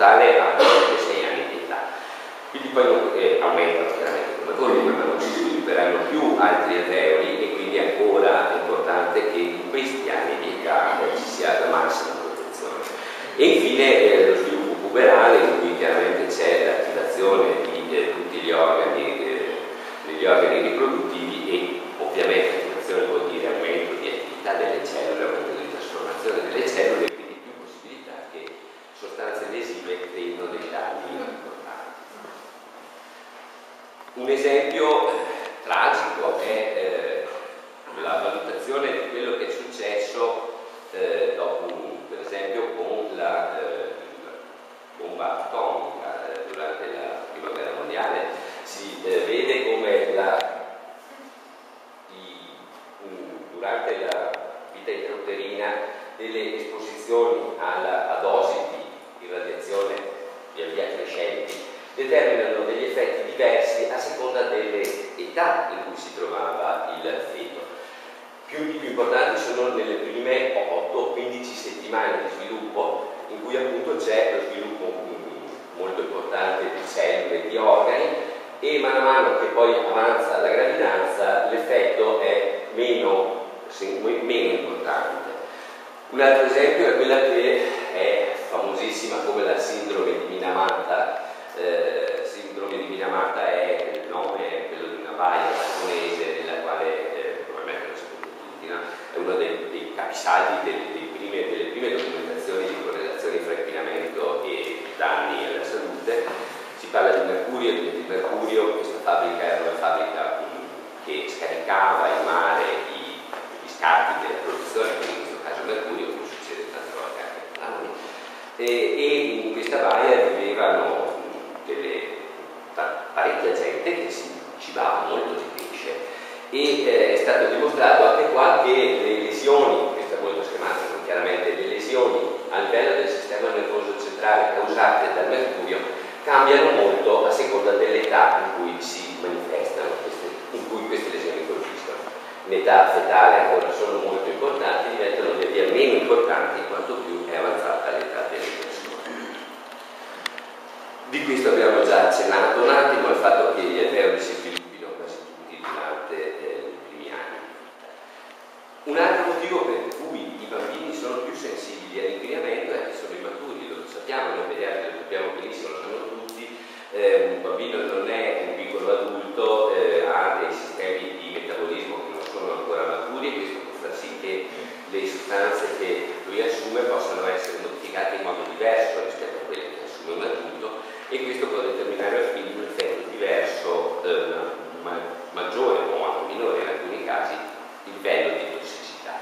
totale a 6 anni di età. Quindi poi aumentano chiaramente come volume, ma non si svilupperanno più altri alveoli e quindi è ancora importante che in questi anni di età ci sia la massima protezione. E infine lo sviluppo puberale, in cui chiaramente c'è l'attivazione di tutti gli organi riproduttivi e ovviamente attivazione vuol dire aumento di attività delle cellule, aumento di trasformazione delle cellule e quindi più possibilità che sostanze lesive creino dei danni importanti. Un esempio tragico è la valutazione di quello che è successo dopo, per esempio, con la bomba atomica durante la Prima Guerra Mondiale. Si vede come durante la vita intrauterina delle esposizioni a dosi di radiazione via via crescenti determinano degli effetti diversi a seconda delle età in cui si trovava il feto. I più importanti sono nelle prime 8-15 settimane di sviluppo, in cui appunto c'è lo sviluppo molto importante di cellule e di organi, e man mano che poi avanza la gravidanza l'effetto è meno importante. Un altro esempio è quella che è famosissima come la sindrome di Minamata. Sindrome di Minamata è il nome, quello di una baia giapponese nella quale, probabilmente lo sapete tutti, no? È uno dei capisaldi delle prime documentazioni di correlazioni fra inquinamento e danni alla salute. Si parla di mercurio, di mercurio. Questa fabbrica era una fabbrica che scaricava in mare gli scarti della produzione, quindi in questo caso mercurio, come succede tante volte anche da noi. E in questa baia vivevano parecchia gente che si cibava molto di pesce, e è stato dimostrato anche qua che le lesioni, questo è molto schematico, chiaramente le lesioni a livello del sistema nervoso centrale causate dal mercurio cambiano molto a seconda dell'età in cui si manifestano, in cui queste lesioni colpiscono. In età fetale ancora sono molto importanti, diventano via via meno importanti quanto più è avanzata l'età delle persone. Di questo abbiamo già accennato un attimo, al fatto che gli alveoli si sviluppino quasi tutti durante i primi anni. Un altro motivo per cui i bambini sono più sensibili all'inquinamento è che sono immaturi, lo sappiamo, noi pediatri lo sappiamo benissimo, lo sanno tutti. Un bambino non è un piccolo adulto, ha dei sistemi di metabolismo che non sono ancora maturi, e questo può far sì che le sostanze che lui assume possano essere modificate in modo diverso rispetto a quelle che assume un adulto, e questo può determinare quindi un effetto diverso, maggiore o anche minore in alcuni casi, il livello di tossicità.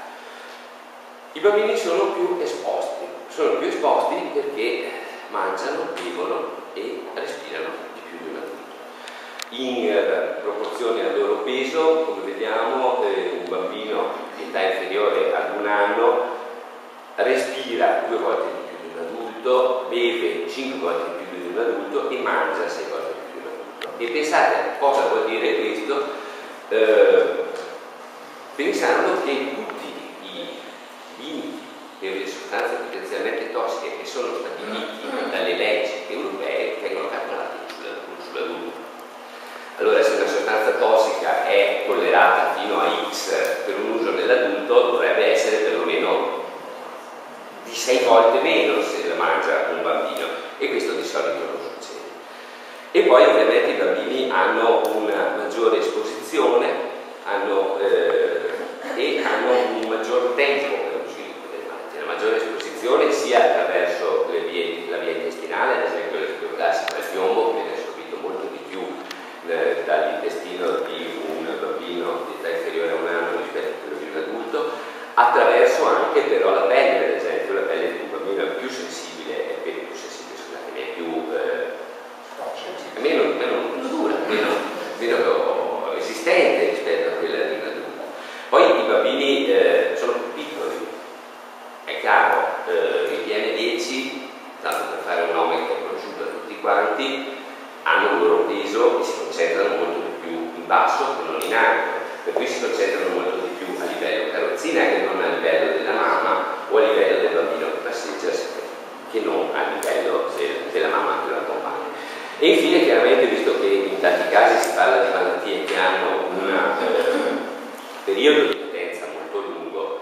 I bambini sono più esposti perché mangiano, vivono e respirano di più di un adulto. In proporzione al loro peso, come vediamo, un bambino di età inferiore ad 1 anno respira 2 volte di più di un adulto, beve 5 volte di più di un adulto e mangia 6 volte di più di un adulto. E pensate a cosa vuol dire questo, pensando che tutti i limiti per le sostanze potenzialmente tossiche che sono stabiliti dalle leggi europee vengono calcolati sull'adulto. Allora, se una sostanza tossica è tollerata fino a X per un uso nell'adulto, dovrebbe essere perlomeno di 6 volte meno se la mangia un bambino, e questo di solito non succede. E poi ovviamente i bambini hanno una maggiore esposizione e hanno un maggior tempo per lo sviluppo delle malattie. La maggiore esposizione sia attraverso la via intestinale, ad esempio l'esempio classico del piombo, che viene assorbito molto di più dall'intestino di un bambino di età inferiore a 1 anno rispetto a quello di un adulto, attraverso anche però la pelle, ad esempio. La pelle di un bambino è più sensibile, meno dura, meno resistente rispetto a quella di un adulto. Poi i bambini sono più piccoli, è chiaro, i PN10, tanto per fare un nome che è conosciuto da tutti quanti, hanno un loro peso e si concentrano molto di più in basso che non in alto, per cui si concentrano molto di più a livello carrozzina che non a livello della mamma o a livello del bambino che passeggia, che non a livello della E infine, chiaramente, visto che in tanti casi si parla di malattie che hanno un periodo di potenza molto lungo,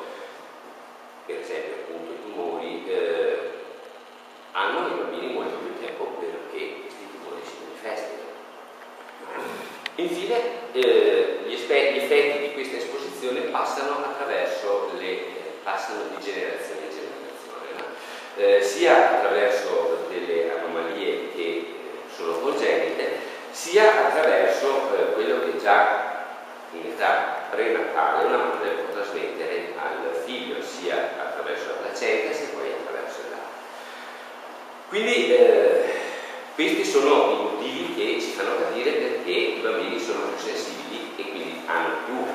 per esempio appunto i tumori, hanno i bambini molto più tempo perché questi tumori si manifestino. Infine, gli effetti di questa esposizione passano di generazione in generazione, no? Sia attraverso delle anomalie che sono congenite, sia attraverso quello che già in età prenatale una madre può trasmettere al figlio, sia attraverso la placenta sia poi attraverso il latte. Quindi questi sono i motivi che ci fanno capire perché i bambini sono più sensibili e quindi hanno più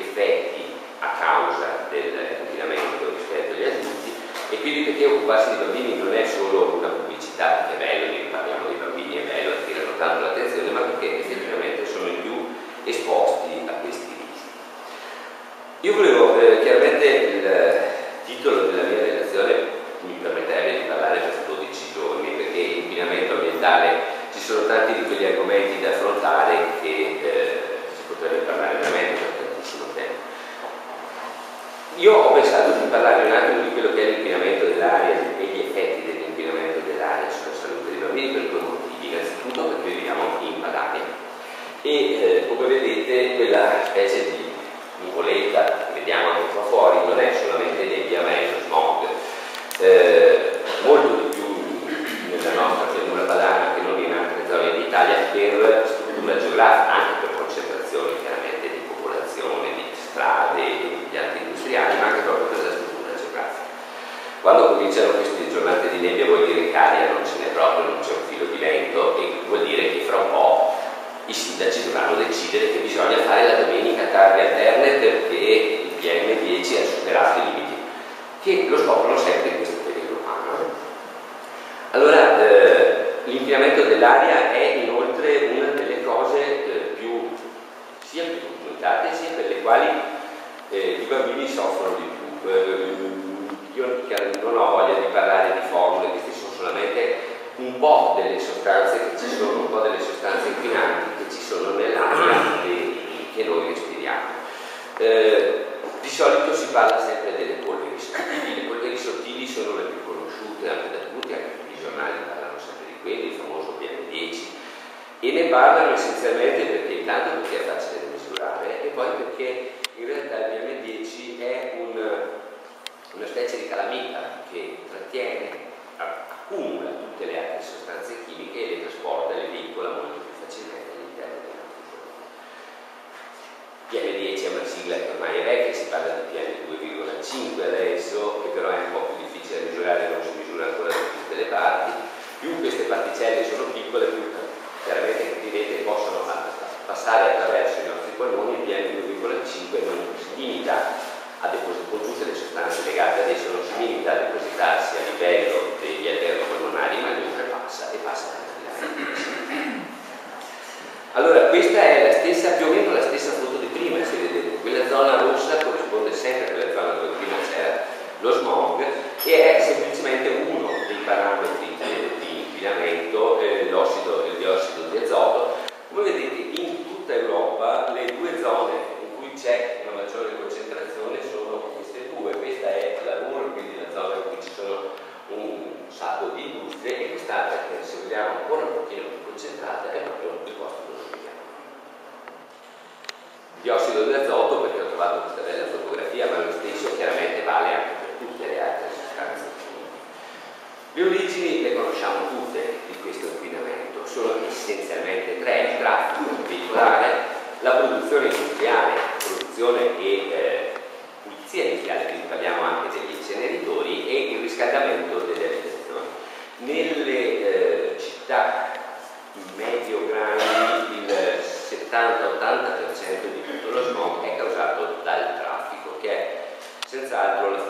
effetti a causa dell'inquinamento rispetto agli adulti, e quindi perché occuparsi di bambini non è solo una pubblicità, perché è bello, ne parliamo di bambini, è bello, attirano tanto l'attenzione, ma perché effettivamente sono i più esposti a questi rischi. Io volevo, chiaramente il titolo della mia relazione mi permetterebbe di parlare per 12 giorni, perché l'inquinamento ambientale, ci sono tanti di quegli argomenti da affrontare che si potrebbe parlare veramente per tantissimo tempo. Io ho pensato di parlarvi un attimo di quello che è l'inquinamento dell'aria e gli effetti dell'inquinamento dell'aria sulla salute dei bambini per due motivi. Innanzitutto perché viviamo in Padania e come vedete quella specie di nuvoletta che vediamo anche qua fuori non è solamente nebbia ma è lo smog, molto di più nella nostra pianura padana che non in altre zone d'Italia per struttura geografica, anche per concentrazione chiaramente di popolazione, di strade e di impianti industriali, ma anche proprio per la struttura geografica. Quando cominciano queste giornate di nebbia vuol dire che aria non ce n'è proprio, non c'è un filo di vento, e vuol dire che fra un po' i sindaci dovranno decidere che bisogna fare la domenica tarde alterne perché il PM10 ha superato i limiti, che lo scoprono sempre in questo periodo qua, no? Allora, l'inquinamento dell'aria è inoltre una delle cose sia più documentate sia per le quali i bambini soffrono di più. Io non ho voglia di parlare di formule, queste sono solamente un po' delle sostanze che ci sono, un po' delle sostanze inquinanti che ci sono nell'aria che noi respiriamo. Di solito si parla sempre delle polveri sottili. Le polveri sottili sono le più conosciute anche da tutti, anche tutti i giornali parlano sempre di quelli, il famoso PM10, e ne parlano essenzialmente perché intanto perché è facile da misurare e poi perché in realtà il PM10 è una specie di calamita che trattiene, accumula tutte le altre sostanze chimiche e le trasporta e le veicola molto più facilmente all'interno dell'atmosfera. PM10 è una sigla che ormai è vecchia, si parla di PM2,5 adesso, che però è un po' più difficile da misurare, non si misura ancora da tutte le parti. Più queste particelle sono piccole, più chiaramente capirete possono passare attraverso i nostri polmoni. Il PM2,5 non si limita a depositare, con tutte le sostanze legate adesso, non si limita a depositarsi a livello degli alveoli polmonari, ma li oltrepassa e passa tranquillamente. Allora, questa è la stessa, più o meno la stessa foto di prima, se vedete. Quella zona rossa corrisponde sempre a quella zona dove prima c'era lo smog e è semplicemente uno dei parametri di inquinamento, il diossido di azoto. Come vedete, in tutta Europa le due zone in cui c'è una maggiore concentrazione sono queste due. Questa è la Ruhr, quindi la zona in cui ci sono un sacco di industrie, e quest'altra che, se vogliamo, ancora un pochino più concentrata è proprio il posto dove viviamo. Diossido di azoto, perché ho trovato questa bella fotografia, ma lo stesso chiaramente vale anche per tutte le altre sostanze. Le origini le conosciamo tutte di questo inquinamento, sono essenzialmente tre: il traffico veicolare, la produzione industriale, produzione e pulizia industriale, quindi parliamo anche degli inceneritori, e il riscaldamento delle abitazioni. Nelle città medio-grandi il 70-80% di tutto lo smog è causato dal traffico, che è senz'altro la